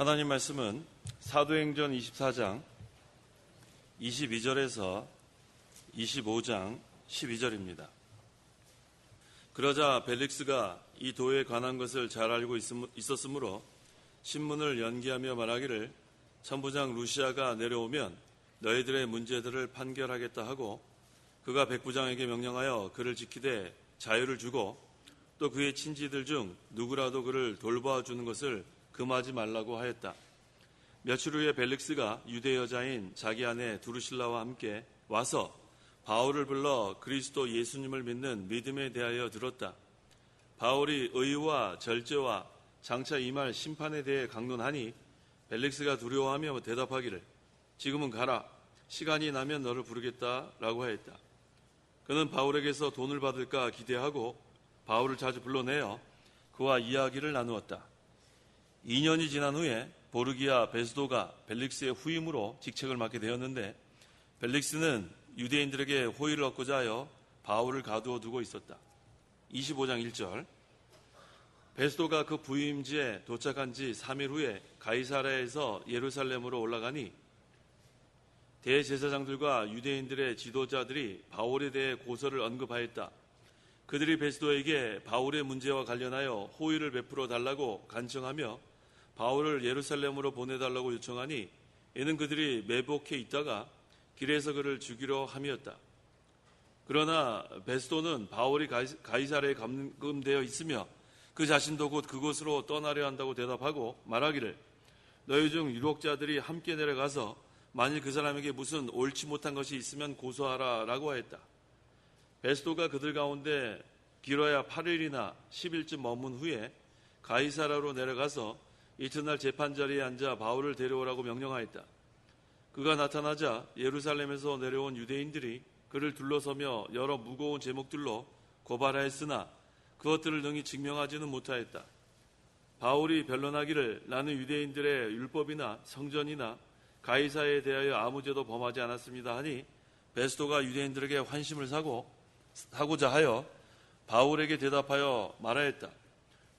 하나님 말씀은 사도행전 24장 22절에서 25장 12절입니다. 그러자 벨릭스가 이 도에 관한 것을 잘 알고 있었으므로 신문을 연기하며 말하기를 천부장 루시아가 내려오면 너희들의 문제들을 판결하겠다 하고 그가 백부장에게 명령하여 그를 지키되 자유를 주고 또 그의 친지들 중 누구라도 그를 돌봐주는 것을 금하지 말라고 하였다. 며칠 후에 벨릭스가 유대 여자인 자기 아내 두루실라와 함께 와서 바울을 불러 그리스도 예수님을 믿는 믿음에 대하여 들었다. 바울이 의와 절제와 장차 임할 심판에 대해 강론하니 벨릭스가 두려워하며 대답하기를 지금은 가라. 시간이 나면 너를 부르겠다라고 하였다. 그는 바울에게서 돈을 받을까 기대하고 바울을 자주 불러내어 그와 이야기를 나누었다. 2년이 지난 후에 보르기아 베스도가 벨릭스의 후임으로 직책을 맡게 되었는데 벨릭스는 유대인들에게 호의를 얻고자 하여 바울을 가두어 두고 있었다. 25장 1절 베스도가 그 부임지에 도착한 지 3일 후에 가이사랴에서 예루살렘으로 올라가니 대제사장들과 유대인들의 지도자들이 바울에 대해 고소를 언급하였다. 그들이 베스도에게 바울의 문제와 관련하여 호의를 베풀어 달라고 간청하며 바울을 예루살렘으로 보내달라고 요청하니 이는 그들이 매복해 있다가 길에서 그를 죽이려 함이었다. 그러나 베스도는 바울이 가이사랴에 감금되어 있으며 그 자신도 곧 그곳으로 떠나려 한다고 대답하고 말하기를 너희 중 유력자들이 함께 내려가서 만일 그 사람에게 무슨 옳지 못한 것이 있으면 고소하라 라고 하였다. 베스도가 그들 가운데 길어야 8일이나 10일쯤 머문 후에 가이사랴로 내려가서 이튿날 재판 자리에 앉아 바울을 데려오라고 명령하였다. 그가 나타나자 예루살렘에서 내려온 유대인들이 그를 둘러서며 여러 무거운 제목들로 고발하였으나 그것들을 능히 증명하지는 못하였다. 바울이 변론하기를 나는 유대인들의 율법이나 성전이나 가이사에 대하여 아무 죄도 범하지 않았습니다 하니 베스도가 유대인들에게 환심을 사고자 하여 바울에게 대답하여 말하였다.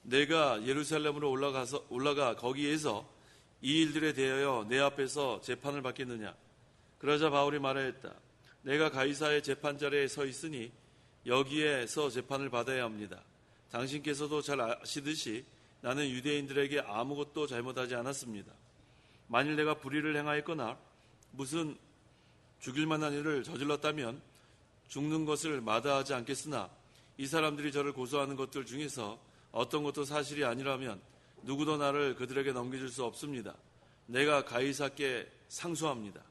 내가 예루살렘으로 올라가 거기에서 이 일들에 대하여 내 앞에서 재판을 받겠느냐. 그러자 바울이 말하였다. 내가 가이사의 재판 자리에 서 있으니 여기에서 재판을 받아야 합니다. 당신께서도 잘 아시듯이 나는 유대인들에게 아무것도 잘못하지 않았습니다. 만일 내가 불의를 행하였거나 무슨 죽일 만한 일을 저질렀다면 죽는 것을 마다하지 않겠으나 이 사람들이 저를 고소하는 것들 중에서 어떤 것도 사실이 아니라면 누구도 나를 그들에게 넘겨줄 수 없습니다. 내가 가이사께 상소합니다.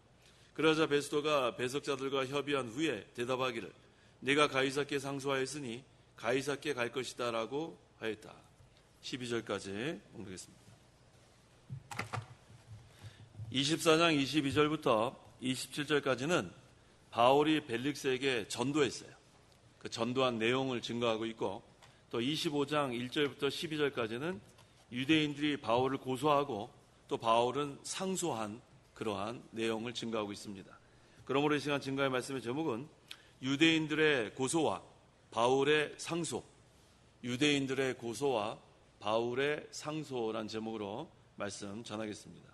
그러자 베스도가 배석자들과 협의한 후에 대답하기를 내가 가이사께 상소하였으니 가이사께 갈 것이다 라고 하였다. 12절까지 공부하겠습니다. 24장 22절부터 27절까지는 바울이 벨릭스에게 전도했어요. 그 전도한 내용을 증거하고 있고 또 25장 1절부터 12절까지는 유대인들이 바울을 고소하고 또 바울은 상소한 그러한 내용을 증거하고 있습니다. 그러므로 이 시간 증거의 말씀의 제목은 유대인들의 고소와 바울의 상소, 유대인들의 고소와 바울의 상소란 제목으로 말씀 전하겠습니다.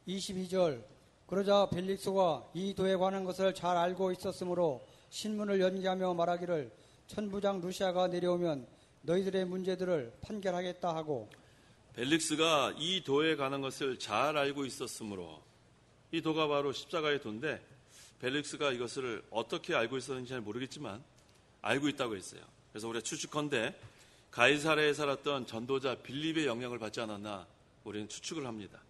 22절 그러자 벨릭스가 이 도에 관한 것을 잘 알고 있었으므로 신문을 연기하며 말하기를 천부장 루시아가 내려오면 너희들의 문제들을 판결하겠다 하고 벨릭스가 이 도에 관한 것을 잘 알고 있었으므로 이 도가 바로 십자가의 도인데 벨릭스가 이것을 어떻게 알고 있었는지 잘 모르겠지만 알고 있다고 했어요. 그래서 우리가 추측컨대 가이사랴에 살았던 전도자 빌립의 영향을 받지 않았나 우리는 추측을 합니다.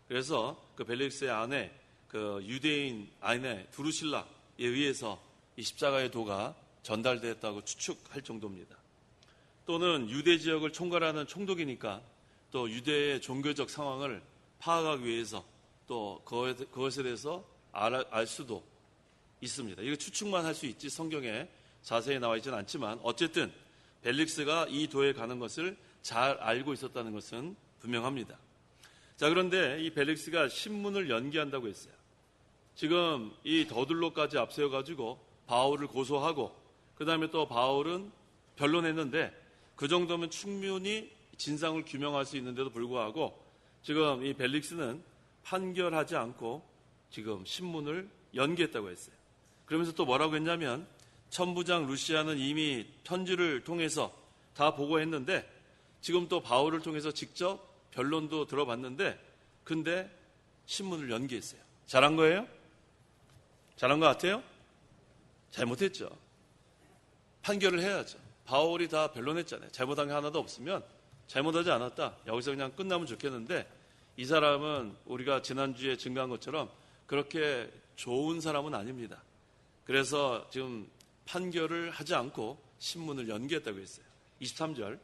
그래서 그 벨릭스의 아내 그 유대인 아내 두루실라에 의해서 이 십자가의 도가 전달되었다고 추측할 정도입니다. 또는 유대 지역을 총괄하는 총독이니까 또 유대의 종교적 상황을 파악하기 위해서 또 그것에 대해서 알 수도 있습니다. 이거 추측만 할 수 있지 성경에 자세히 나와 있지는 않지만 어쨌든 벨릭스가 이 도에 가는 것을 잘 알고 있었다는 것은 분명합니다. 자, 그런데 이 벨릭스가 신문을 연기한다고 했어요. 지금 이 더둘로까지 앞세워가지고 바울을 고소하고 그 다음에 또 바울은 변론했는데 그 정도면 충분히 진상을 규명할 수 있는데도 불구하고 지금 이 벨릭스는 판결하지 않고 지금 신문을 연기했다고 했어요. 그러면서 또 뭐라고 했냐면 천부장 루시아는 이미 편지를 통해서 다 보고했는데 지금 또 바울을 통해서 직접 변론도 들어봤는데 근데 신문을 연기했어요. 잘한 거예요? 잘한 것 같아요? 잘못했죠. 판결을 해야죠. 바울이 다 변론했잖아요. 잘못한 게 하나도 없으면 잘못하지 않았다. 여기서 그냥 끝나면 좋겠는데 이 사람은 우리가 지난주에 증거한 것처럼 그렇게 좋은 사람은 아닙니다. 그래서 지금 판결을 하지 않고 신문을 연기했다고 했어요. 23절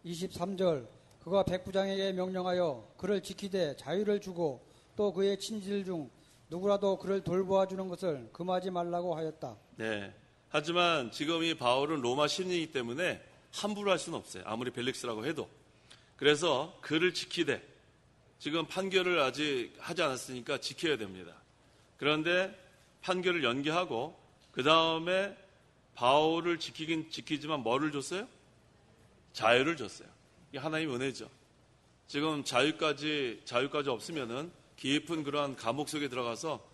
23절 그가 백부장에게 명령하여 그를 지키되 자유를 주고 또 그의 친지들 중 누구라도 그를 돌보아 주는 것을 금하지 말라고 하였다. 네. 하지만 지금 이 바울은 로마 시민이기 때문에 함부로 할 수는 없어요. 아무리 벨릭스라고 해도. 그래서 그를 지키되 지금 판결을 아직 하지 않았으니까 지켜야 됩니다. 그런데 판결을 연기하고 그 다음에 바울을 지키긴 지키지만 뭐를 줬어요? 자유를 줬어요. 이게 하나님의 은혜죠. 지금 자유까지 없으면은 깊은 그러한 감옥 속에 들어가서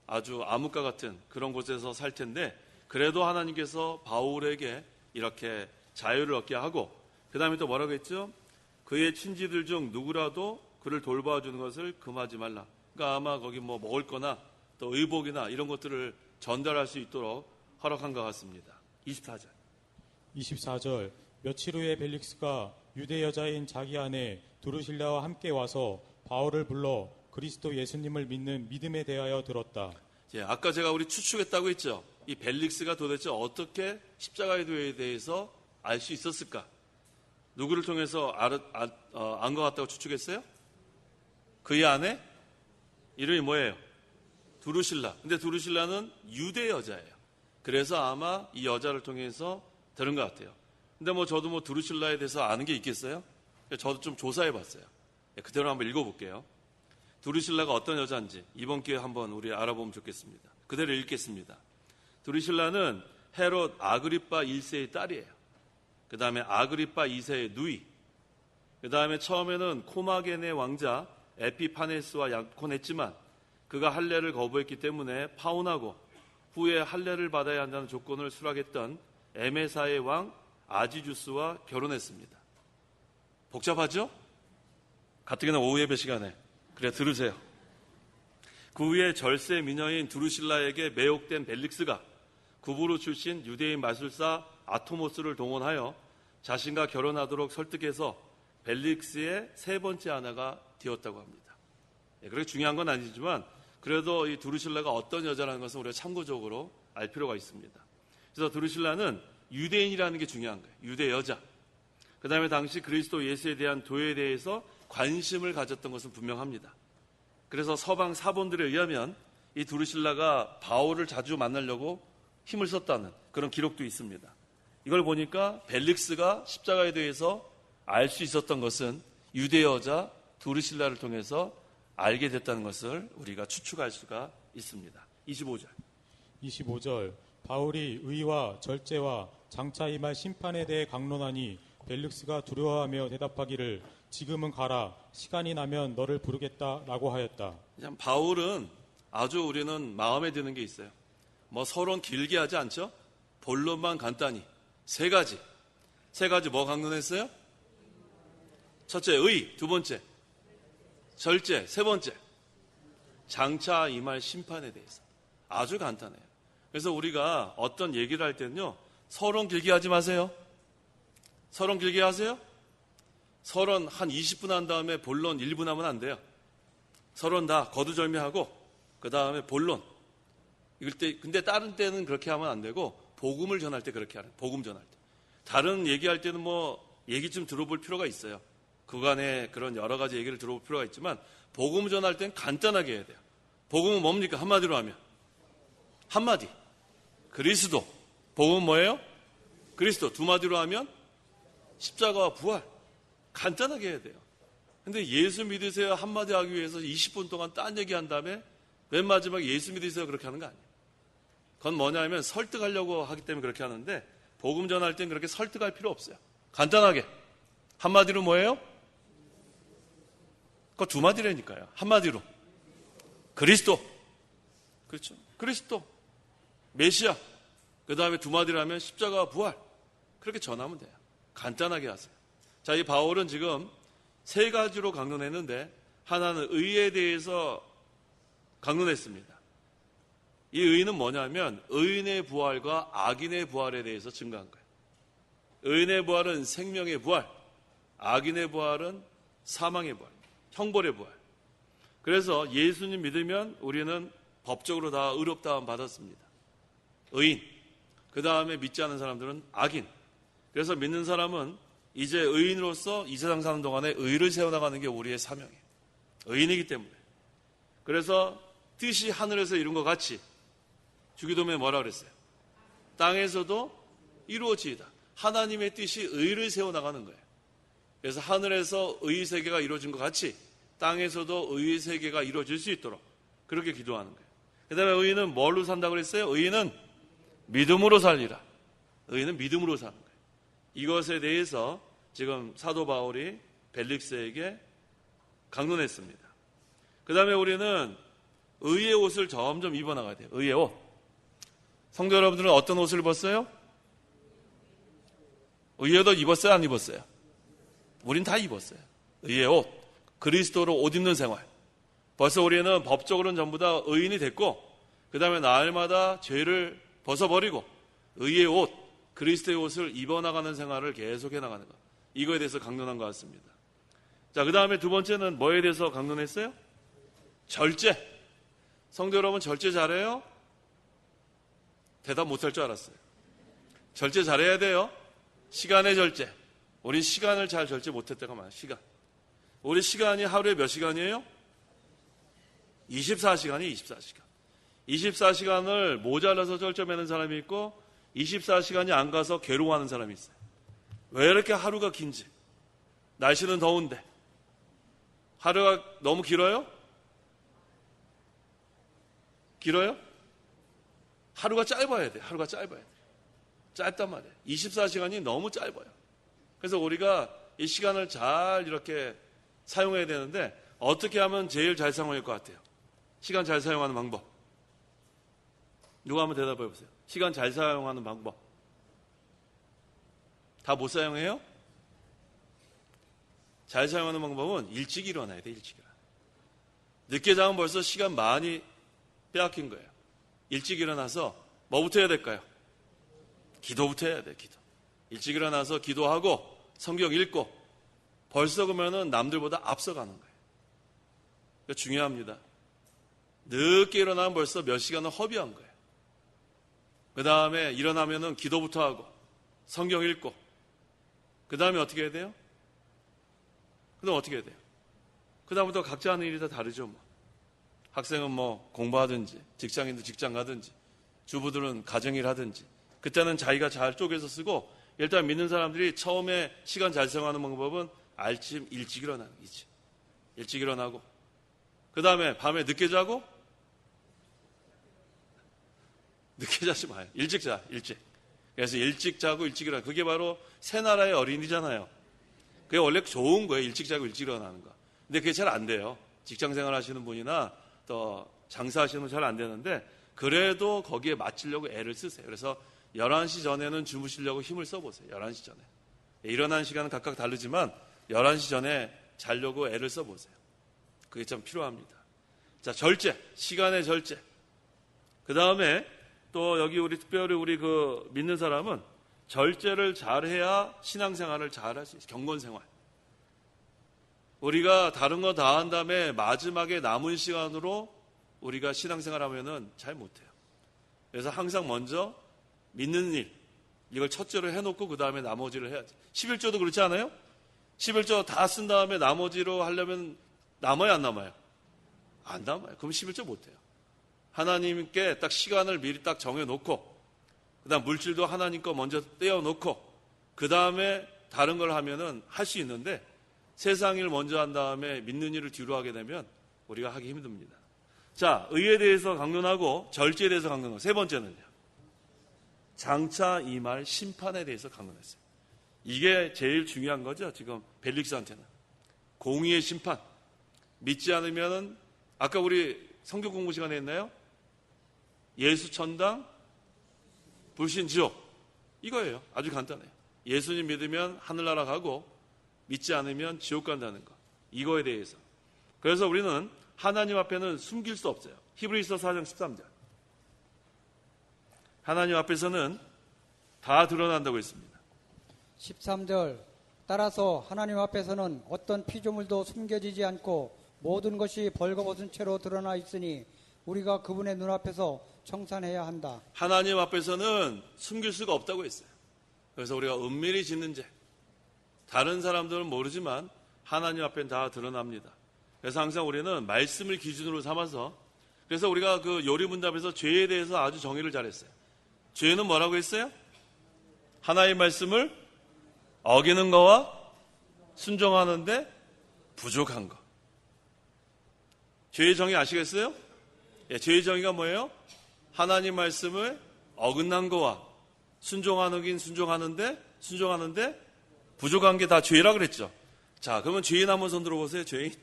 아주 암흑과 같은 그런 곳에서 살 텐데 그래도 하나님께서 바울에게 이렇게 자유를 얻게 하고 그 다음에 또 뭐라고 했죠? 그의 친지들 중 누구라도 그를 돌봐주는 것을 금하지 말라. 그러니까 아마 거기 뭐 먹을 거나 또 의복이나 이런 것들을 전달할 수 있도록 허락한 것 같습니다. 24절 24절 며칠 후에 벨릭스가 유대 여자인 자기 아내 두루실라와 함께 와서 바울을 불러 그리스도 예수님을 믿는 믿음에 대하여 들었다. 예, 아까 제가 우리 추측했다고 했죠. 이 벨릭스가 도대체 어떻게 십자가의 도에 대해서 알 수 있었을까? 누구를 통해서 안 것 같다고 추측했어요? 그의 아내? 이름이 뭐예요? 두루실라. 근데 두루실라는 유대 여자예요. 그래서 아마 이 여자를 통해서 들은 것 같아요. 근데 저도 두루실라에 대해서 아는 게 있겠어요? 저도 좀 조사해 봤어요. 그대로 한번 읽어볼게요. 두루실라가 어떤 여자인지 이번 기회에 한번 우리 알아보면 좋겠습니다. 그대로 읽겠습니다. 두루실라는 헤롯 아그리빠 1세의 딸이에요. 그 다음에 아그리빠 2세의 누이. 그 다음에 처음에는 코마겐의 왕자 에피파네스와 약혼했지만 그가 할례를 거부했기 때문에 파혼하고 후에 할례를 받아야 한다는 조건을 수락했던 에메사의 왕 아지주스와 결혼했습니다. 복잡하죠? 가뜩이나 오후 예배 시간에. 그래 들으세요. 그 후에 절세 미녀인 두루실라에게 매혹된 벨릭스가 구부로 출신 유대인 마술사 아토모스를 동원하여 자신과 결혼하도록 설득해서 벨릭스의 세 번째 아내가 되었다고 합니다. 그렇게 중요한 건 아니지만 그래도 이 두루실라가 어떤 여자라는 것은 우리가 참고적으로 알 필요가 있습니다. 그래서 두루실라는 유대인이라는 게 중요한 거예요. 유대 여자. 그 다음에 당시 그리스도 예수에 대한 도에 대해서 관심을 가졌던 것은 분명합니다. 그래서 서방 사본들에 의하면 이 두루실라가 바울을 자주 만나려고 힘을 썼다는 그런 기록도 있습니다. 이걸 보니까 벨릭스가 십자가에 대해서 알 수 있었던 것은 유대 여자 두루실라를 통해서 알게 됐다는 것을 우리가 추측할 수가 있습니다. 25절 바울이 의와 절제와 장차 임할 심판에 대해 강론하니 벨릭스가 두려워하며 대답하기를 지금은 가라 시간이 나면 너를 부르겠다라고 하였다. 바울은 아주 우리는 마음에 드는 게 있어요. 서론 길게 하지 않죠? 본론만 간단히 세 가지 뭐 강론했어요? 첫째 의, 두 번째 절제, 세 번째 장차 임할 심판에 대해서 아주 간단해요. 그래서 우리가 어떤 얘기를 할 때는요 서론 길게 하지 마세요. 서론 길게 하세요? 서론 한 20분 한 다음에 본론 1분 하면 안 돼요. 서론 다 거두절미하고 그 다음에 본론. 근데 다른 때는 그렇게 하면 안 되고 복음을 전할 때 그렇게 하는. 복음 전할 때. 다른 얘기할 때는 얘기 좀 들어볼 필요가 있어요. 그간의 그런 여러 가지 얘기를 들어볼 필요가 있지만 복음 전할 때는 간단하게 해야 돼요. 복음은 뭡니까? 한마디로 하면 한마디. 그리스도. 복음은 뭐예요? 그리스도. 두 마디로 하면 십자가와 부활. 간단하게 해야 돼요. 근데 예수 믿으세요 한마디 하기 위해서 20분 동안 딴 얘기한 다음에 맨 마지막에 예수 믿으세요 그렇게 하는 거 아니에요. 그건 뭐냐면 설득하려고 하기 때문에 그렇게 하는데 복음 전할 땐 그렇게 설득할 필요 없어요. 간단하게 한마디로 뭐예요? 그거 두 마디라니까요. 한마디로 그리스도. 그렇죠. 그리스도, 메시아. 그 다음에 두 마디로 하면 십자가와 부활. 그렇게 전하면 돼요. 간단하게 하세요. 자, 이 바울은 지금 세 가지로 강론했는데 하나는 의에 대해서 강론했습니다. 이 의는 뭐냐면 의인의 부활과 악인의 부활에 대해서 증거한 거예요. 의인의 부활은 생명의 부활, 악인의 부활은 사망의 부활, 형벌의 부활. 그래서 예수님 믿으면 우리는 법적으로 다 의롭다함 받았습니다. 의인. 그 다음에 믿지 않는 사람들은 악인. 그래서 믿는 사람은 이제 의인으로서 이 세상 사는 동안에 의를 세워나가는 게 우리의 사명이에요. 의인이기 때문에. 그래서 뜻이 하늘에서 이룬 것 같이 주기도문에 뭐라 그랬어요? 땅에서도 이루어지이다. 하나님의 뜻이 의를 세워나가는 거예요. 그래서 하늘에서 의의 세계가 이루어진 것 같이 땅에서도 의의 세계가 이루어질 수 있도록 그렇게 기도하는 거예요. 그 다음에 의인은 뭘로 산다고 그랬어요? 의인은 믿음으로 살리라. 의인은 믿음으로 사는 거예요. 이것에 대해서 지금 사도 바울이 벨릭스에게 강론했습니다. 그 다음에 우리는 의의 옷을 점점 입어나가야 돼요. 의의 옷. 성도 여러분들은 어떤 옷을 입었어요? 의의 옷 입었어요? 안 입었어요? 우린 다 입었어요. 의의 옷. 그리스도로 옷 입는 생활. 벌써 우리는 법적으로는 전부 다 의인이 됐고 그 다음에 날마다 죄를 벗어버리고 의의 옷, 그리스도의 옷을 입어나가는 생활을 계속해 나가는 것. 이거에 대해서 강론한 것 같습니다. 자, 그 다음에 두 번째는 뭐에 대해서 강론했어요? 절제. 성도 여러분 절제 잘해요? 대답 못할 줄 알았어요. 절제 잘해야 돼요. 시간의 절제. 우린 시간을 잘 절제 못했다가 많아요. 시간. 우리 시간이 하루에 몇 시간이에요? 24시간이 24시간. 24시간을 모자라서 절제매는 사람이 있고 24시간이 안 가서 괴로워하는 사람이 있어요. 왜 이렇게 하루가 긴지. 날씨는 더운데. 하루가 너무 길어요? 길어요? 하루가 짧아야 돼. 하루가 짧아야 돼. 짧단 말이에요. 24시간이 너무 짧아요. 그래서 우리가 이 시간을 잘 이렇게 사용해야 되는데 어떻게 하면 제일 잘 사용할 것 같아요? 시간 잘 사용하는 방법. 누가 한번 대답해 보세요. 시간 잘 사용하는 방법. 다 못 사용해요? 잘 사용하는 방법은 일찍 일어나야 돼. 일찍 일어나. 늦게 자면 벌써 시간 많이 빼앗긴 거예요. 일찍 일어나서 뭐부터 해야 될까요? 기도부터 해야 돼. 기도. 일찍 일어나서 기도하고 성경 읽고 벌써 그러면은 남들보다 앞서가는 거예요. 그러니까 중요합니다. 늦게 일어나면 벌써 몇 시간을 허비한 거예요. 그 다음에 일어나면은 기도부터 하고 성경 읽고 그 다음에 어떻게 해야 돼요? 그 다음 어떻게 해야 돼요? 그 다음부터 각자 하는 일이 다 다르죠. 뭐. 학생은 뭐 공부하든지 직장인도 직장 가든지 주부들은 가정일 하든지 그때는 자기가 잘 쪼개서 쓰고 일단 믿는 사람들이 처음에 시간 잘 사용하는 방법은 아침 일찍 일어나는 거지. 일찍 일어나고 그 다음에 밤에 늦게 자고 늦게 자지 마요. 일찍 자. 일찍. 그래서 일찍 자고 일찍 일어나. 그게 바로 새 나라의 어린이잖아요. 그게 원래 좋은 거예요. 일찍 자고 일찍 일어나는 거. 근데 그게 잘 안 돼요. 직장 생활 하시는 분이나 또 장사하시는 분 잘 안 되는데 그래도 거기에 맞추려고 애를 쓰세요. 그래서 11시 전에는 주무시려고 힘을 써보세요. 11시 전에. 일어나는 시간은 각각 다르지만 11시 전에 자려고 애를 써보세요. 그게 참 필요합니다. 자, 절제. 시간의 절제. 그 다음에 또 여기 우리 특별히 우리 그 믿는 사람은 절제를 잘해야 신앙생활을 잘할 수 있어요. 경건생활. 우리가 다른 거 다 한 다음에 마지막에 남은 시간으로 우리가 신앙생활 하면은 잘 못해요. 그래서 항상 먼저 믿는 일, 이걸 첫째로 해놓고 그 다음에 나머지를 해야지. 11조도 그렇지 않아요? 11조 다 쓴 다음에 나머지로 하려면 남아요, 안 남아요? 안 남아요. 그럼 11조 못해요. 하나님께 딱 시간을 미리 딱 정해놓고 그 다음 물질도 하나님 거 먼저 떼어놓고 그 다음에 다른 걸 하면은 할 수 있는데 세상 일 먼저 한 다음에 믿는 일을 뒤로 하게 되면 우리가 하기 힘듭니다. 자, 의에 대해서 강론하고 절제에 대해서 강론하고 세 번째는요. 장차 임할 심판에 대해서 강론했어요. 이게 제일 중요한 거죠. 지금 벨릭스한테는. 공의의 심판. 믿지 않으면은 아까 우리 성경 공부 시간에 했나요? 예수 천당, 불신 지옥. 이거예요. 아주 간단해요. 예수님 믿으면 하늘나라 가고 믿지 않으면 지옥 간다는 거. 이거에 대해서. 그래서 우리는 하나님 앞에는 숨길 수 없어요. 히브리서 4장 13절. 하나님 앞에서는 다 드러난다고 했습니다. 13절 따라서 하나님 앞에서는 어떤 피조물도 숨겨지지 않고 모든 것이 벌거벗은 채로 드러나 있으니 우리가 그분의 눈앞에서 청산해야 한다. 하나님 앞에서는 숨길 수가 없다고 했어요. 그래서 우리가 은밀히 짓는 죄, 다른 사람들은 모르지만 하나님 앞엔 다 드러납니다. 그래서 항상 우리는 말씀을 기준으로 삼아서, 그래서 우리가 그 요리문답에서 죄에 대해서 아주 정의를 잘했어요. 죄는 뭐라고 했어요? 하나님의 말씀을 어기는 거와 순종하는데 부족한 거. 죄의 정의 아시겠어요? 예, 죄의 정의가 뭐예요? 하나님 말씀을 어긋난 거와 순종하는데 부족한 게 다 죄라 그랬죠. 자, 그러면 죄인 한번 손 들어보세요. 죄인.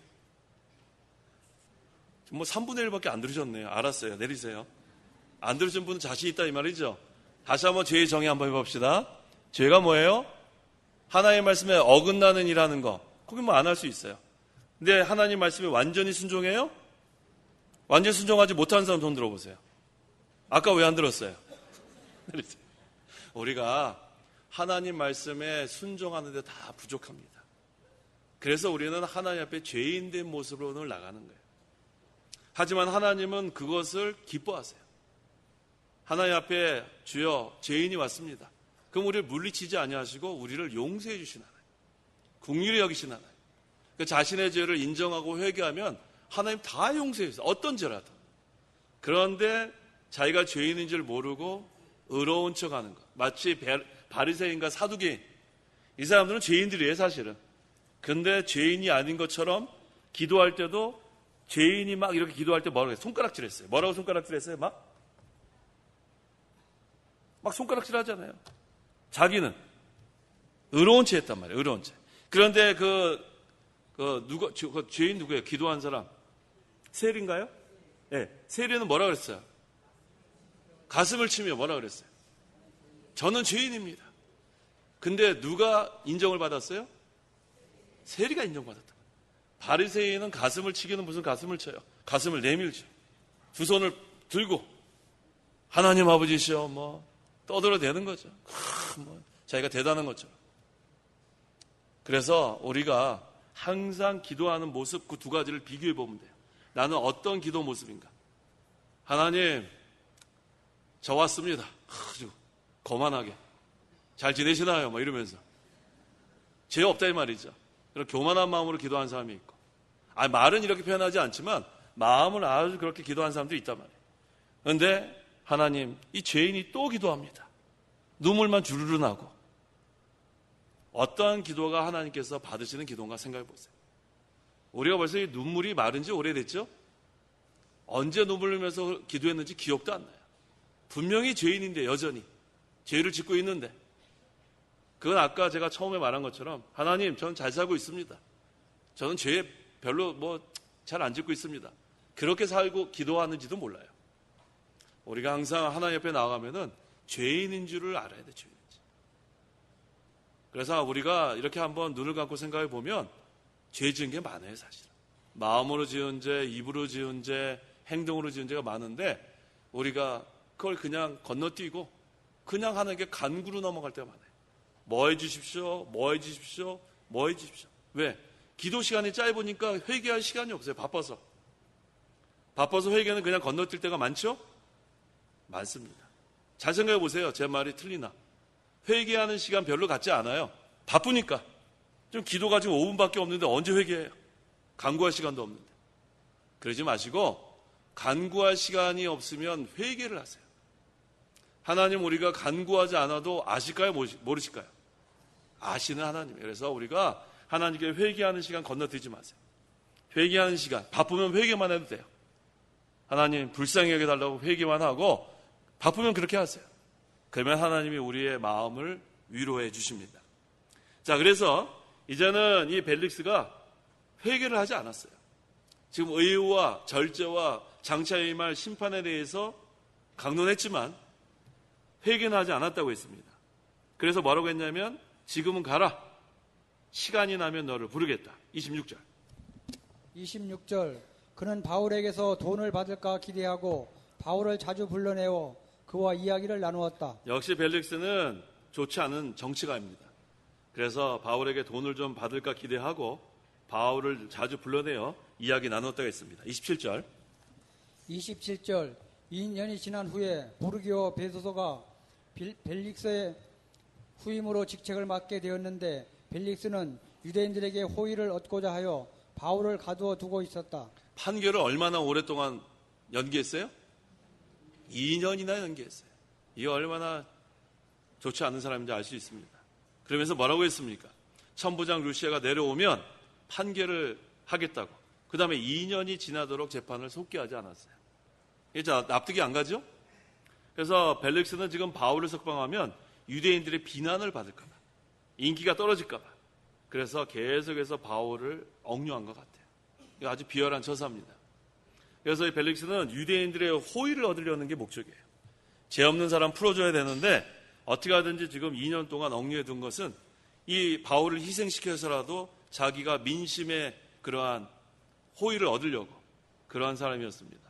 뭐 3분의 1밖에 안 들으셨네요. 알았어요. 내리세요. 안 들으신 분은 자신 있다 이 말이죠. 다시 한번 죄의 정의 한번 해봅시다. 죄가 뭐예요? 하나님 말씀에 어긋나는 일하는 거. 거기 뭐 안 할 수 있어요. 근데 하나님 말씀에 완전히 순종해요? 완전히 순종하지 못하는 사람 손 들어보세요. 아까 왜 안 들었어요? 우리가 하나님 말씀에 순종하는데 다 부족합니다. 그래서 우리는 하나님 앞에 죄인된 모습으로 오늘 나가는 거예요. 하지만 하나님은 그것을 기뻐하세요. 하나님 앞에 주여 죄인이 왔습니다. 그럼 우리를 물리치지 아니하시고 우리를 용서해 주신 하나님, 긍휼히 여기신 하나님. 그 자신의 죄를 인정하고 회개하면 하나님 다 용서해 주세요. 어떤 죄라도. 그런데 자기가 죄인인 줄 모르고 의로운 척하는 것. 마치 바리새인과 사두개인. 이 사람들은 죄인들이에요, 사실은. 근데 죄인이 아닌 것처럼 기도할 때도 죄인이 막 이렇게 기도할 때 뭐라고 했어요? 손가락질 했어요. 뭐라고 손가락질 했어요? 막 손가락질 하잖아요. 자기는 의로운 채 했단 말이에요. 의로운 채. 그런데 죄인 누구예요? 기도한 사람. 세리인가요? 네. 세리는 뭐라 그랬어요? 가슴을 치며 뭐라 그랬어요? 저는 죄인입니다. 근데 누가 인정을 받았어요? 세리가 인정받았다. 바리새인은 가슴을 치기는 무슨 가슴을 쳐요? 가슴을 내밀죠. 두 손을 들고 하나님 아버지시여 뭐 떠들어대는 거죠. 자기가 대단한 것처럼. 그래서 우리가 항상 기도하는 모습 그 두 가지를 비교해 보면 돼요. 나는 어떤 기도 모습인가? 하나님, 저 왔습니다. 아주 거만하게. 잘 지내시나요? 뭐 이러면서. 죄 없다 이 말이죠. 그런 교만한 마음으로 기도하는 사람이 있고. 말은 이렇게 표현하지 않지만 마음을 아주 그렇게 기도하는 사람들이 있단 말이에요. 그런데 하나님, 이 죄인이 또 기도합니다. 눈물만 주르르 나고. 어떠한 기도가 하나님께서 받으시는 기도인가 생각해 보세요. 우리가 벌써 이 눈물이 마른 지 오래됐죠? 언제 눈물 흘리면서 기도했는지 기억도 안 나요. 분명히 죄인인데 여전히 죄를 짓고 있는데 그건 아까 제가 처음에 말한 것처럼 하나님 저는 잘 살고 있습니다. 저는 죄 별로 잘 안 짓고 있습니다. 그렇게 살고 기도하는지도 몰라요. 우리가 항상 하나님 옆에 나아가면은 죄인인 줄을 알아야 돼. 죄인인지. 그래서 우리가 이렇게 한번 눈을 감고 생각해 보면 죄 지은 게 많아요. 사실은. 마음으로 지은 죄, 입으로 지은 죄, 행동으로 지은 죄가 많은데 우리가 그걸 그냥 건너뛰고 그냥 하나님께 간구로 넘어갈 때가 많아요. 뭐 해주십시오, 뭐 해주십시오, 뭐 해주십시오. 왜? 기도 시간이 짧으니까 회개할 시간이 없어요. 바빠서 회개는 그냥 건너뛸 때가 많죠? 많습니다. 잘 생각해 보세요. 제 말이 틀리나. 회개하는 시간 별로 갖지 않아요. 바쁘니까. 좀 기도가 지금 5분밖에 없는데 언제 회개해요? 간구할 시간도 없는데. 그러지 마시고 간구할 시간이 없으면 회개를 하세요. 하나님 우리가 간구하지 않아도 아실까요? 모르실까요? 아시는 하나님. 그래서 우리가 하나님께 회개하는 시간 건너뛰지 마세요. 회개하는 시간. 바쁘면 회개만 해도 돼요. 하나님 불쌍히 여겨달라고 회개만 하고 바쁘면 그렇게 하세요. 그러면 하나님이 우리의 마음을 위로해 주십니다. 자, 그래서 이제는 이 벨릭스가 회개를 하지 않았어요. 지금 의와 절제와 장차의 말 심판에 대해서 강론했지만 회개는 하지 않았다고 했습니다. 그래서 뭐라고 했냐면 지금은 가라. 시간이 나면 너를 부르겠다. 26절. 26절 그는 바울에게서 돈을 받을까 기대하고 바울을 자주 불러내어 그와 이야기를 나누었다. 역시 벨릭스는 좋지 않은 정치가입니다. 그래서 바울에게 돈을 좀 받을까 기대하고 바울을 자주 불러내어 이야기 나눴다고 했습니다. 27절. 27절 2년이 지난 후에 부르기오 베소서가 벨릭스의 후임으로 직책을 맡게 되었는데 벨릭스는 유대인들에게 호의를 얻고자 하여 바울을 가두어 두고 있었다. 판결을 얼마나 오랫동안 연기했어요? 2년이나 연기했어요. 이게 얼마나 좋지 않은 사람인지 알 수 있습니다. 그러면서 뭐라고 했습니까? 천부장 루시아가 내려오면 판결을 하겠다고. 그 다음에 2년이 지나도록 재판을 속기하지 않았어요. 이게 납득이 안 가죠? 그래서 벨릭스는 지금 바울을 석방하면 유대인들의 비난을 받을까 봐, 인기가 떨어질까 봐, 그래서 계속해서 바울을 억류한 것 같아요. 이거 아주 비열한 처사입니다. 그래서 이 벨릭스는 유대인들의 호의를 얻으려는 게 목적이에요. 죄 없는 사람 풀어줘야 되는데 어떻게 하든지 지금 2년 동안 억류해 둔 것은 이 바울을 희생시켜서라도 자기가 민심의 그러한 호의를 얻으려고 그러한 사람이었습니다.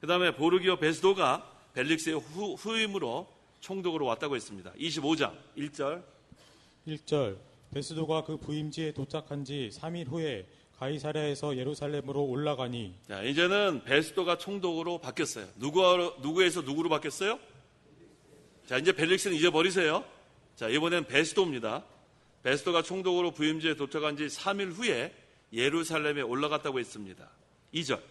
그 다음에 보르기오 베스도가 벨릭스의 후임으로 총독으로 왔다고 했습니다. 25장 1절. 1절 베스도가 그 부임지에 도착한 지 3일 후에 가이사랴에서 예루살렘으로 올라가니. 자, 이제는 베스도가 총독으로 바뀌었어요. 누구에서 누구로 바뀌었어요? 자, 이제 벨릭스는 잊어버리세요. 자, 이번엔 베스도입니다. 베스도가 총독으로 부임지에 도착한 지 3일 후에 예루살렘에 올라갔다고 했습니다. 2절.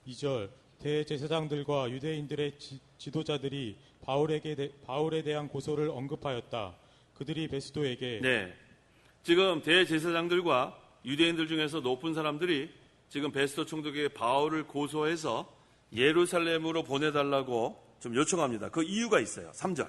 2절 대제사장들과 유대인들의 지도자들이 바울에 대한 고소를 언급하였다. 그들이 베스도에게 네, 지금 대제사장들과 유대인들 중에서 높은 사람들이 지금 베스도 총독에게 바울을 고소해서 예루살렘으로 보내달라고 좀 요청합니다. 그 이유가 있어요. 3절.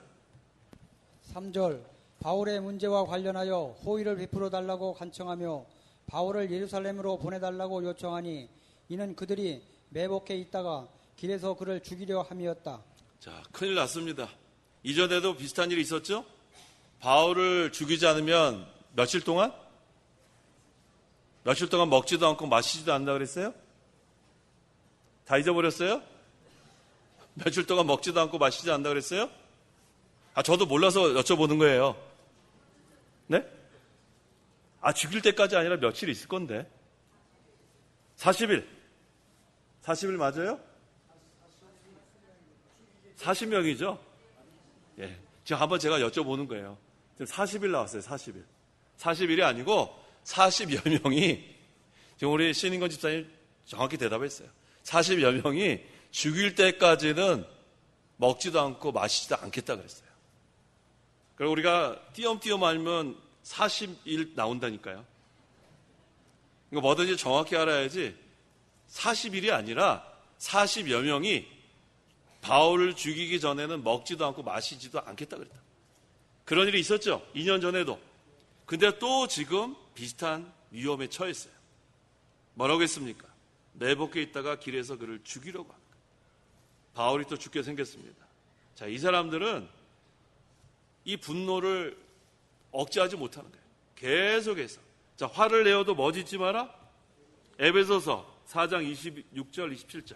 3절 바울의 문제와 관련하여 호의를 베풀어 달라고 간청하며 바울을 예루살렘으로 보내달라고 요청하니 이는 그들이 매복해 있다가 길에서 그를 죽이려 함이었다. 자, 큰일 났습니다. 이전에도 비슷한 일이 있었죠? 바울을 죽이지 않으면 며칠 동안 먹지도 않고 마시지도 않는다 그랬어요? 다 잊어버렸어요? 며칠 동안 먹지도 않고 마시지 않는다 그랬어요? 저도 몰라서 여쭤보는 거예요. 네? 죽일 때까지 아니라 며칠 있을 건데. 40일 맞아요? 40명이죠? 예. 지금 한번 제가 여쭤보는 거예요. 지금 40일 나왔어요, 40일. 40일이 아니고 40여 명이, 지금 우리 신인건 집사님 정확히 대답했어요. 40여 명이 죽일 때까지는 먹지도 않고 마시지도 않겠다 그랬어요. 그리고 우리가 띄엄띄엄 알면 40일 나온다니까요. 이거 뭐든지 정확히 알아야지 40일이 아니라 40여 명이 바울을 죽이기 전에는 먹지도 않고 마시지도 않겠다 그랬다. 그런 일이 있었죠. 2년 전에도. 근데 또 지금 비슷한 위험에 처했어요. 뭐라고 했습니까? 매복해 있다가 길에서 그를 죽이려고 합니다. 바울이 또 죽게 생겼습니다. 자, 이 사람들은 이 분노를 억제하지 못하는 거예요. 계속해서. 자, 화를 내어도 뭐 짓지 마라? 에베소서 4장 26절 27절.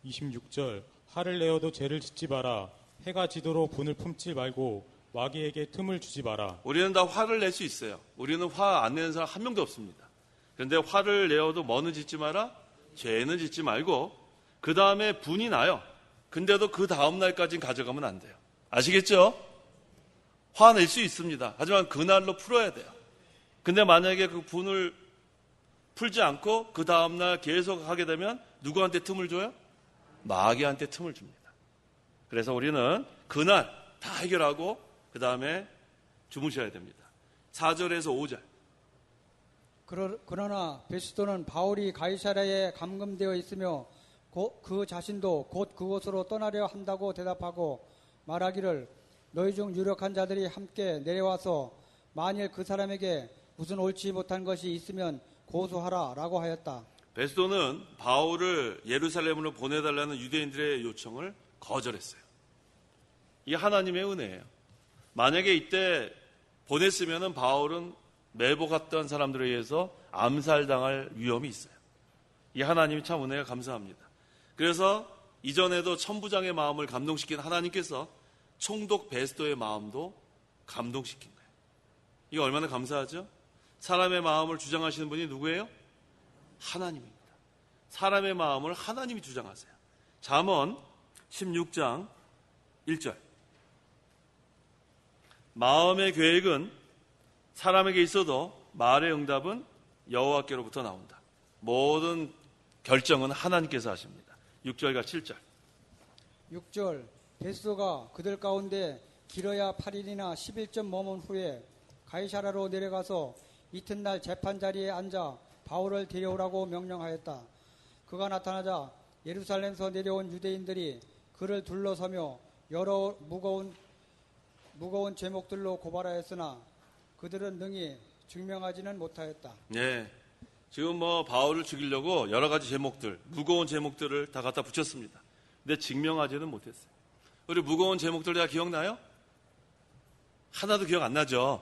26절 화를 내어도 죄를 짓지 마라. 해가 지도록 분을 품지 말고 마귀에게 틈을 주지 마라. 우리는 다 화를 낼 수 있어요. 우리는 화 안 내는 사람 한 명도 없습니다. 그런데 화를 내어도 뭐는 짓지 마라? 죄는 짓지 말고 그 다음에 분이 나요. 근데도 그 다음 날까지는 가져가면 안 돼요. 아시겠죠? 화낼 수 있습니다. 하지만 그날로 풀어야 돼요. 근데 만약에 그 분을 풀지 않고 그 다음 날 계속 하게 되면 누구한테 틈을 줘요? 마귀한테 틈을 줍니다. 그래서 우리는 그날 다 해결하고 그 다음에 주무셔야 됩니다. 4절에서 5절. 그러나 베스도는 바울이 가이사랴에 감금되어 있으며 그 자신도 곧 그곳으로 떠나려 한다고 대답하고 말하기를 너희 중 유력한 자들이 함께 내려와서 만일 그 사람에게 무슨 옳지 못한 것이 있으면 고소하라 라고 하였다. 베스도는 바울을 예루살렘으로 보내달라는 유대인들의 요청을 거절했어요. 이게 하나님의 은혜예요. 만약에 이때 보냈으면 바울은 매복했던 사람들에 의해서 암살당할 위험이 있어요. 이 하나님이 참 은혜가 감사합니다. 그래서 이전에도 천부장의 마음을 감동시킨 하나님께서 총독 베스도의 마음도 감동시킨 거예요. 이거 얼마나 감사하죠? 사람의 마음을 주장하시는 분이 누구예요? 하나님입니다. 사람의 마음을 하나님이 주장하세요. 잠언 16장 1절. 마음의 계획은 사람에게 있어도 말의 응답은 여호와께로부터 나온다. 모든 결정은 하나님께서 하십니다. 6절과 7절. 6절 베스도가 그들 가운데 길어야 8일이나 11점 머문 후에 가이사라로 내려가서 이튿날 재판 자리에 앉아 바울을 데려오라고 명령하였다. 그가 나타나자 예루살렘에서 내려온 유대인들이 그를 둘러서며 여러 무거운 제목들로 고발하였으나 그들은 능히 증명하지는 못하였다. 네. 지금 바울을 죽이려고 여러 가지 제목들, 무거운 제목들을 다 갖다 붙였습니다. 근데 증명하지는 못했어요. 우리 무거운 제목들 다 기억나요? 하나도 기억 안 나죠?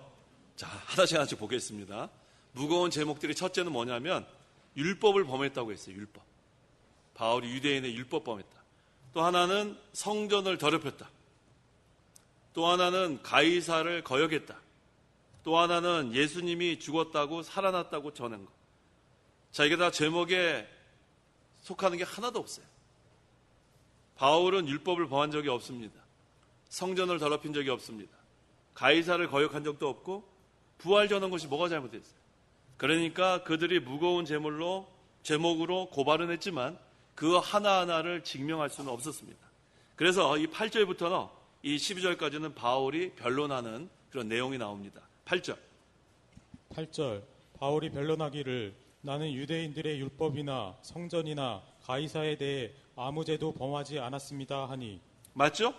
자, 하나씩 보겠습니다. 무거운 제목들이 첫째는 뭐냐면 율법을 범했다고 했어요. 율법. 바울이 유대인의 율법 범했다. 또 하나는 성전을 더럽혔다. 또 하나는 가이사를 거역했다. 또 하나는 예수님이 죽었다고 살아났다고 전한 것. 자, 이게 다 제목에 속하는 게 하나도 없어요. 바울은 율법을 범한 적이 없습니다. 성전을 더럽힌 적이 없습니다. 가이사를 거역한 적도 없고 부활 전한 것이 뭐가 잘못됐어요? 그러니까 그들이 무거운 제목으로 고발은 했지만 그 하나하나를 증명할 수는 없었습니다. 그래서 이 8절부터는 이 12절까지는 바울이 변론하는 그런 내용이 나옵니다. 8절. 바울이 변론하기를 나는 유대인들의 율법이나 성전이나 가이사에 대해 아무 죄도 범하지 않았습니다 하니. 맞죠?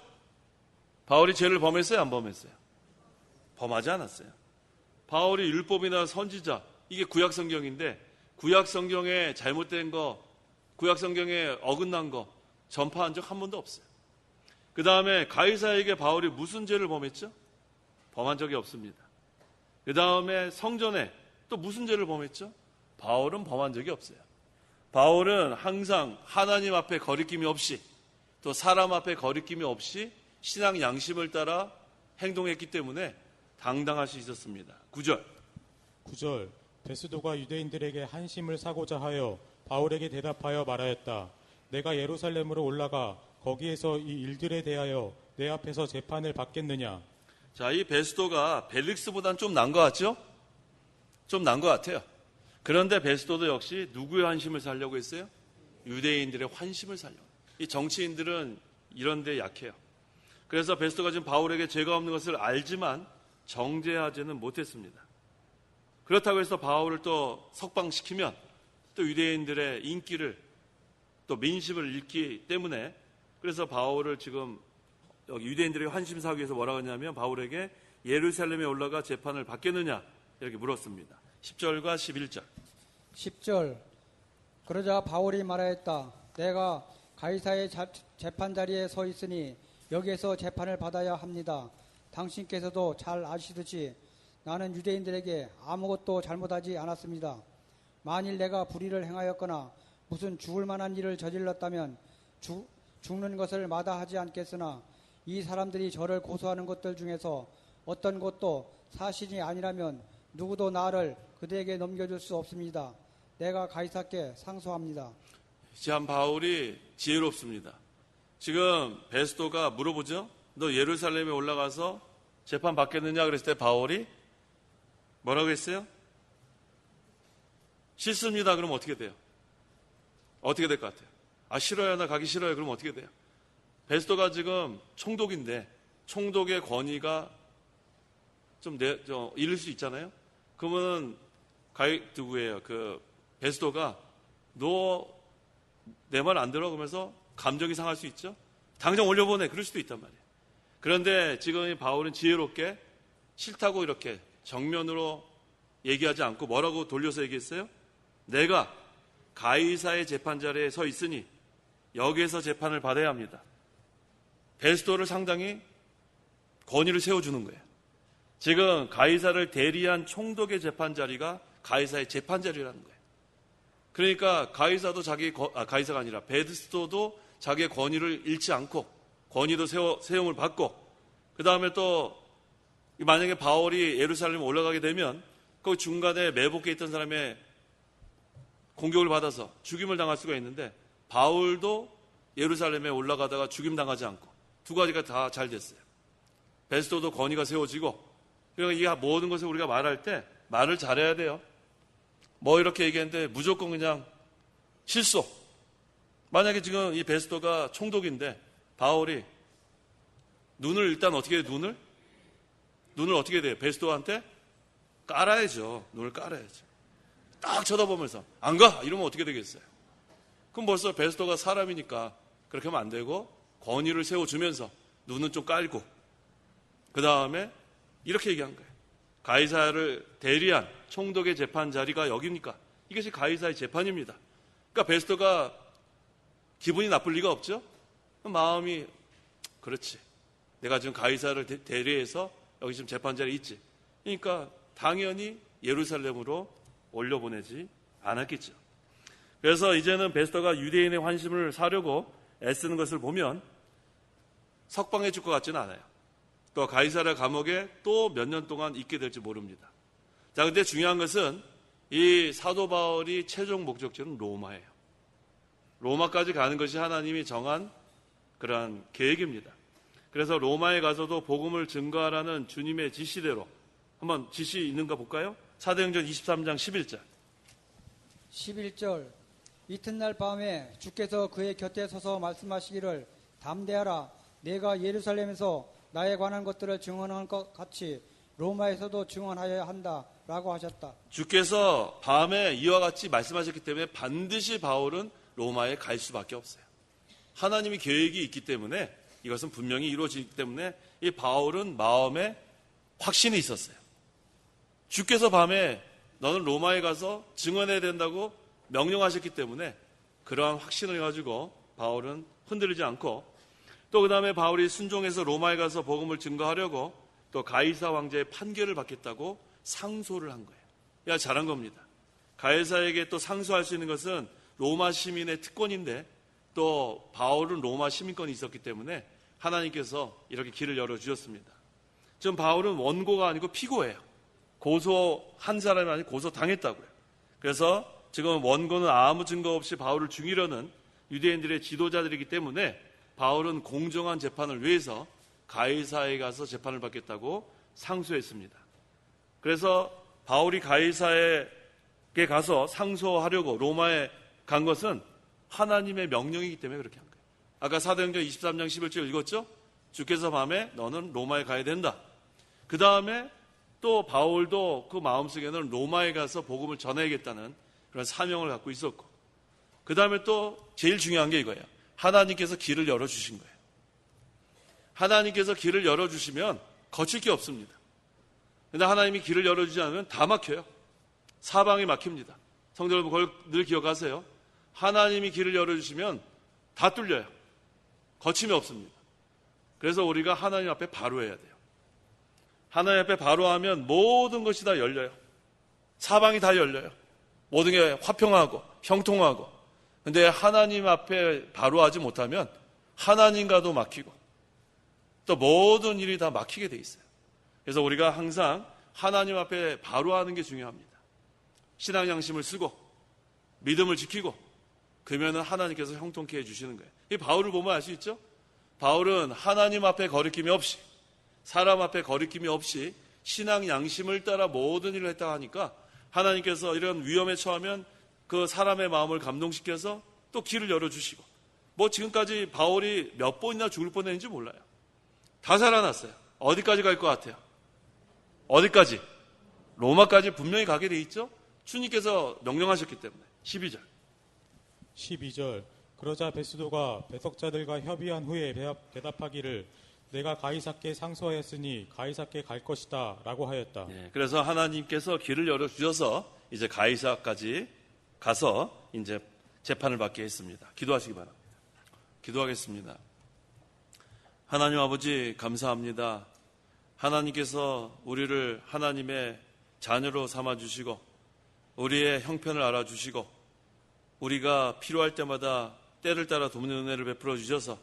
바울이 죄를 범했어요? 안 범했어요? 범하지 않았어요. 바울이 율법이나 선지자, 이게 구약성경인데 구약성경에 잘못된 거, 구약성경에 어긋난 거 전파한 적 한 번도 없어요. 그 다음에 가이사에게 바울이 무슨 죄를 범했죠? 범한 적이 없습니다. 그 다음에 성전에 또 무슨 죄를 범했죠? 바울은 범한 적이 없어요. 바울은 항상 하나님 앞에 거리낌이 없이 또 사람 앞에 거리낌이 없이 신앙 양심을 따라 행동했기 때문에 당당할 수 있었습니다. 9절. 베스도가 유대인들에게 한심을 사고자 하여 바울에게 대답하여 말하였다. 내가 예루살렘으로 올라가 거기에서 이 일들에 대하여 내 앞에서 재판을 받겠느냐. 자, 이 베스도가 벨릭스보다는 좀 난 것 같죠? 좀 난 것 같아요. 그런데 베스도도 역시 누구의 환심을 살려고 했어요? 유대인들의 환심을 살려고. 이 정치인들은 이런 데 약해요. 그래서 베스도가 지금 바울에게 죄가 없는 것을 알지만 정죄하지는 못했습니다. 그렇다고 해서 바울을 또 석방시키면 또 유대인들의 인기를 또 민심을 잃기 때문에 그래서 바울을 지금 여기 유대인들의 환심 사기 위해서 뭐라고 했냐면 바울에게 예루살렘에 올라가 재판을 받겠느냐 이렇게 물었습니다. 10절과 11절. 10절. 그러자 바울이 말하였다. 내가 가이사의 재판 자리에 서 있으니 여기에서 재판을 받아야 합니다. 당신께서도 잘 아시듯이 나는 유대인들에게 아무것도 잘못하지 않았습니다. 만일 내가 불의를 행하였거나 무슨 죽을 만한 일을 저질렀다면 죽는 것을 마다하지 않겠으나 이 사람들이 저를 고소하는 것들 중에서 어떤 것도 사실이 아니라면 누구도 나를 그들에게 넘겨줄 수 없습니다. 내가 가이사께 상소합니다. 참 바울이 지혜롭습니다. 지금 베스도가 물어보죠. 너 예루살렘에 올라가서 재판 받겠느냐 그랬을 때 바울이 뭐라고 했어요? 싫습니다. 그럼 어떻게 돼요? 어떻게 될 것 같아요? 아, 싫어요. 나 가기 싫어요. 그럼 어떻게 돼요? 베스도가 지금 총독인데 총독의 권위가 좀 잃을 수 있잖아요. 그러면은 누구예요? 그 베스도가 너 내 말 안 들어? 그러면서 감정이 상할 수 있죠. 당장 올려보내. 그럴 수도 있단 말이에요. 그런데 지금 바울은 지혜롭게 싫다고 이렇게 정면으로 얘기하지 않고 뭐라고 돌려서 얘기했어요? 내가 가이사의 재판 자리에 서 있으니 여기에서 재판을 받아야 합니다. 베스토를 상당히 권위를 세워주는 거예요. 지금 가이사를 대리한 총독의 재판 자리가 가이사의 재판 자리라는 거예요. 그러니까 가이사가 아니라 베스토도 자기의 권위를 잃지 않고 권위도 세움을 받고, 그 다음에 또 만약에 바울이 예루살렘에 올라가게 되면 그 중간에 매복해 있던 사람의 공격을 받아서 죽임을 당할 수가 있는데, 바울도 예루살렘에 올라가다가 죽임 당하지 않고 두 가지가 다 잘 됐어요. 베스토도 권위가 세워지고. 그러니까 이 모든 것을 우리가 말할 때 말을 잘해야 돼요. 뭐 이렇게 얘기했는데 무조건 그냥 실속. 만약에 지금 이 베스토가 총독인데 바울이 눈을 일단 어떻게 해요? 눈을 어떻게 돼요? 베스토한테 깔아야죠. 눈을 깔아야죠. 딱 쳐다보면서 안 가! 이러면 어떻게 되겠어요? 그럼 벌써 베스토가 사람이니까 그렇게 하면 안 되고 권위를 세워주면서 눈은 좀 깔고, 그 다음에 이렇게 얘기한 거예요. 가이사를 대리한 총독의 재판 자리가 여기입니까? 이것이 가이사의 재판입니다. 그러니까 베스토가 기분이 나쁠 리가 없죠? 마음이, 그렇지, 내가 지금 가이사를 대리해서 여기 지금 재판 자리에 있지. 그러니까 당연히 예루살렘으로 올려보내지 않았겠죠. 그래서 이제는 베스토가 유대인의 환심을 사려고 애쓰는 것을 보면 석방해 줄 것 같지는 않아요. 또 가이사랴 감옥에 또 몇 년 동안 있게 될지 모릅니다. 자, 근데 중요한 것은 이 사도 바울이 최종 목적지는 로마예요. 로마까지 가는 것이 하나님이 정한 그러한 계획입니다. 그래서 로마에 가서도 복음을 증거하라는 주님의 지시대로, 한번 지시 있는가 볼까요? 사도행전 23장 11절. 11절. 이튿날 밤에 주께서 그의 곁에 서서 말씀하시기를, 담대하라, 내가 예루살렘에서 나에 관한 것들을 증언한 것 같이 로마에서도 증언하여야 한다 라고 하셨다. 주께서 밤에 이와 같이 말씀하셨기 때문에 반드시 바울은 로마에 갈 수밖에 없어요. 하나님이 계획이 있기 때문에 이것은 분명히 이루어지기 때문에 이 바울은 마음에 확신이 있었어요. 주께서 밤에 너는 로마에 가서 증언해야 된다고 명령하셨기 때문에 그러한 확신을 가지고 바울은 흔들리지 않고, 또 그 다음에 바울이 순종해서 로마에 가서 복음을 증거하려고 또 가이사 왕제의 판결을 받겠다고 상소를 한 거예요. 야, 잘한 겁니다. 가이사에게 또 상소할 수 있는 것은 로마 시민의 특권인데, 또 바울은 로마 시민권이 있었기 때문에 하나님께서 이렇게 길을 열어주셨습니다. 지금 바울은 원고가 아니고 피고예요. 고소한 사람이 아니고 고소당했다고요. 그래서 지금 원고는 아무 증거 없이 바울을 죽이려는 유대인들의 지도자들이기 때문에 바울은 공정한 재판을 위해서 가이사에 가서 재판을 받겠다고 상소했습니다. 그래서 바울이 가이사에게 가서 상소하려고 로마에 간 것은 하나님의 명령이기 때문에 그렇게 한 거예요. 아까 사도행전 23장 11절 읽었죠? 주께서 밤에 너는 로마에 가야 된다. 그 다음에 또 바울도 그 마음속에는 로마에 가서 복음을 전해야겠다는 그런 사명을 갖고 있었고, 그 다음에 또 제일 중요한 게 이거예요. 하나님께서 길을 열어주신 거예요. 하나님께서 길을 열어주시면 거칠 게 없습니다. 그런데 하나님이 길을 열어주지 않으면 다 막혀요. 사방이 막힙니다. 성도 여러분, 그걸 늘 기억하세요. 하나님이 길을 열어주시면 다 뚫려요. 거침이 없습니다. 그래서 우리가 하나님 앞에 바로 해야 돼요. 하나님 앞에 바로 하면 모든 것이 다 열려요. 사방이 다 열려요. 모든 게 화평하고 형통하고. 근데 하나님 앞에 바로 하지 못하면 하나님과도 막히고 또 모든 일이 다 막히게 돼 있어요. 그래서 우리가 항상 하나님 앞에 바로 하는 게 중요합니다. 신앙 양심을 쓰고 믿음을 지키고, 그러면 하나님께서 형통케 해주시는 거예요. 이 바울을 보면 알 수 있죠? 바울은 하나님 앞에 거리낌이 없이, 사람 앞에 거리낌이 없이 신앙 양심을 따라 모든 일을 했다 하니까 하나님께서 이런 위험에 처하면 그 사람의 마음을 감동시켜서 또 길을 열어주시고, 뭐 지금까지 바울이 몇 번이나 죽을 뻔했는지 몰라요. 다 살아났어요. 어디까지 갈 것 같아요? 어디까지? 로마까지 분명히 가게 돼 있죠? 주님께서 명령하셨기 때문에. 12절. 그러자 베스도가 배석자들과 협의한 후에 대답하기를, 내가 가이사께 상소하였으니 가이사께 갈 것이다 라고 하였다. 예, 그래서 하나님께서 길을 열어주셔서 이제 가이사까지 가서 이제 재판을 받게 했습니다. 기도하시기 바랍니다. 기도하겠습니다. 하나님 아버지 감사합니다. 하나님께서 우리를 하나님의 자녀로 삼아주시고 우리의 형편을 알아주시고 우리가 필요할 때마다 때를 따라 돕는 은혜를 베풀어 주셔서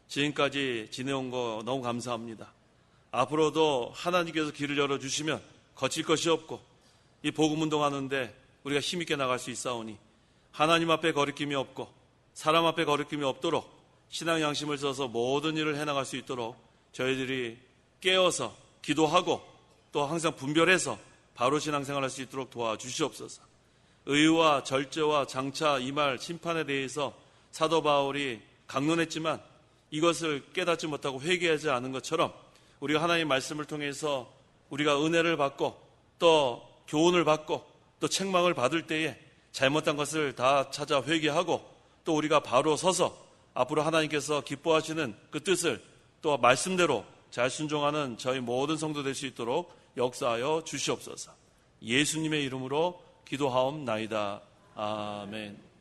지금까지 지내온 거 너무 감사합니다. 앞으로도 하나님께서 길을 열어주시면 거칠 것이 없고 이 복음 운동하는데 우리가 힘있게 나갈 수 있사오니 하나님 앞에 거리낌이 없고 사람 앞에 거리낌이 없도록 신앙 양심을 써서 모든 일을 해나갈 수 있도록 저희들이 깨어서 기도하고 또 항상 분별해서 바로 신앙생활할 수 있도록 도와주시옵소서. 의와 절제와 장차 이 말 심판에 대해서 사도 바울이 강론했지만 이것을 깨닫지 못하고 회개하지 않은 것처럼 우리가 하나님의 말씀을 통해서 우리가 은혜를 받고 또 교훈을 받고 또 책망을 받을 때에 잘못한 것을 다 찾아 회개하고 또 우리가 바로 서서 앞으로 하나님께서 기뻐하시는 그 뜻을 또 말씀대로 잘 순종하는 저희 모든 성도 될 수 있도록 역사하여 주시옵소서. 예수님의 이름으로 기도하옵나이다. 아멘.